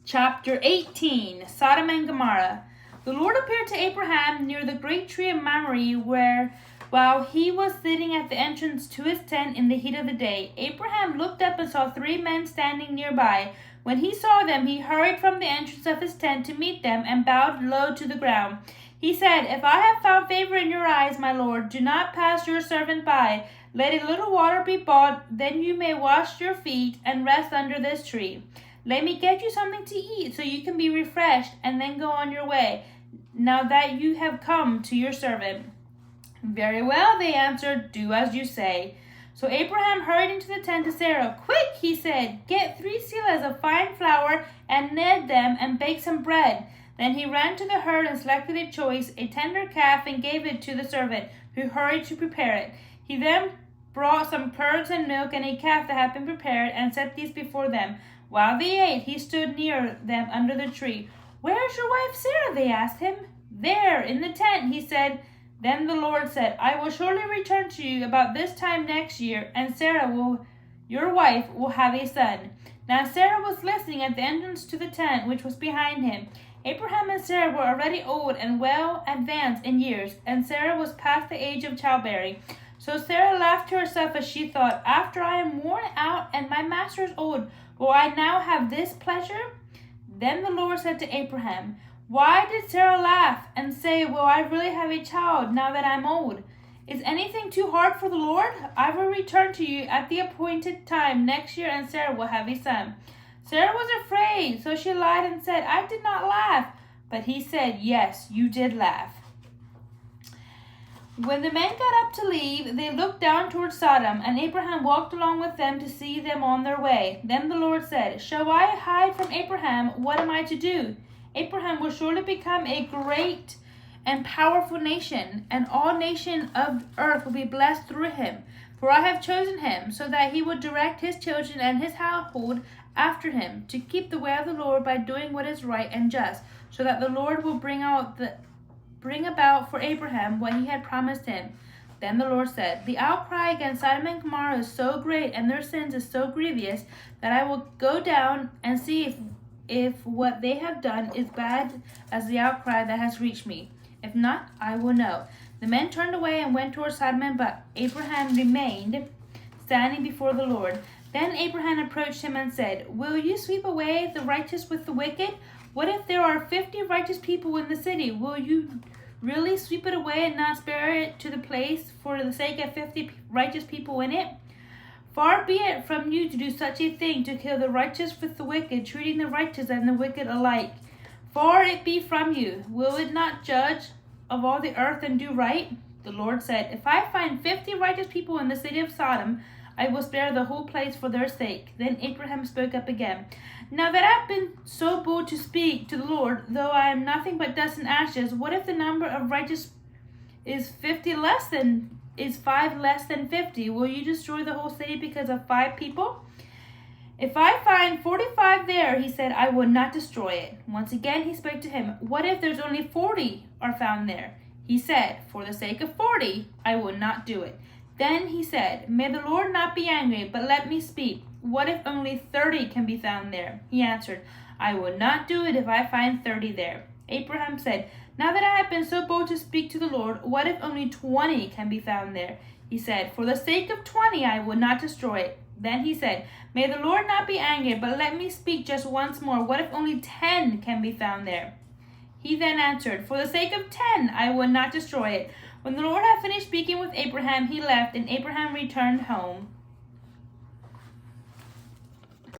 Chapter 18, Sodom and Gomorrah. The Lord appeared to Abraham near the great tree of Mamre, while he was sitting at the entrance to his tent in the heat of the day. Abraham looked up and saw 3 men standing nearby. When he saw them, he hurried from the entrance of his tent to meet them and bowed low to the ground. He said, "If I have found favor in your eyes, my Lord, do not pass your servant by. Let a little water be brought, then you may wash your feet and rest under this tree. Let me get you something to eat so you can be refreshed and then go on your way, now that you have come to your servant." "Very well," they answered, "do as you say." So Abraham hurried into the tent to Sarah. "Quick," he said, "get 3 seahs of fine flour and knead them and bake some bread." Then he ran to the herd and selected a choice, a tender calf, and gave it to the servant, who hurried to prepare it. He then brought some curds and milk and a calf that had been prepared and set these before them. While they ate, he stood near them under the tree. "Where is your wife Sarah?" they asked him. "There, in the tent," he said. Then the Lord said, "I will surely return to you about this time next year, and Sarah, your wife, will have a son." Now Sarah was listening at the entrance to the tent, which was behind him. Abraham and Sarah were already old and well advanced in years, and Sarah was past the age of childbearing. So Sarah laughed to herself as she thought, "After I am worn out and my master is old, will I now have this pleasure?" Then the Lord said to Abraham, "Why did Sarah laugh and say, 'Will I really have a child now that I am old?' Is anything too hard for the Lord? I will return to you at the appointed time next year, and Sarah will have a son." Sarah was afraid, so she lied and said, "I did not laugh." But he said, "Yes, you did laugh." When the men got up to leave, they looked down toward Sodom, and Abraham walked along with them to see them on their way. Then the Lord said, "Shall I hide from Abraham? What am I to do? Abraham will surely become a great and powerful nation, and all nations of earth will be blessed through him. For I have chosen him, so that he will direct his children and his household after him, to keep the way of the Lord by doing what is right and just, so that the Lord will bring about for Abraham what he had promised him." Then the Lord said, "The outcry against Sodom and Gomorrah is so great, and their sins is so grievous, that I will go down and see if what they have done is bad as the outcry that has reached me. If not, I will know." The men turned away and went toward Sodom, but Abraham remained standing before the Lord. Then Abraham approached him and said, "Will you sweep away the righteous with the wicked? What if there are 50 righteous people in the city? Will you really sweep it away and not spare it to the place for the sake of 50 righteous people in it? Far be it from you to do such a thing, to kill the righteous with the wicked, treating the righteous and the wicked alike. Far it be from you. Will it not judge of all the earth and do right?" The Lord said, "If I find 50 righteous people in the city of Sodom, I will spare the whole place for their sake." Then Abraham spoke up again. "Now that I have been so bold to speak to the Lord, though I am nothing but dust and ashes, what if the number of righteous is 5 less than 50? Will you destroy the whole city because of 5 people? If I find 45 there," he said, "I will not destroy it." Once again he spoke to him. "What if there's only 40 are found there?" He said, "For the sake of 40, I will not do it." Then he said, "May the Lord not be angry, but let me speak. What if only 30 can be found there?" He answered, "I will not do it if I find 30 there." Abraham said, "Now that I have been so bold to speak to the Lord, what if only 20 can be found there?" He said, "For the sake of 20, I will not destroy it." Then he said, "May the Lord not be angry, but let me speak just once more. What if only 10 can be found there?" He then answered, "For the sake of 10, I will not destroy it." When the Lord had finished speaking with Abraham, he left, and Abraham returned home.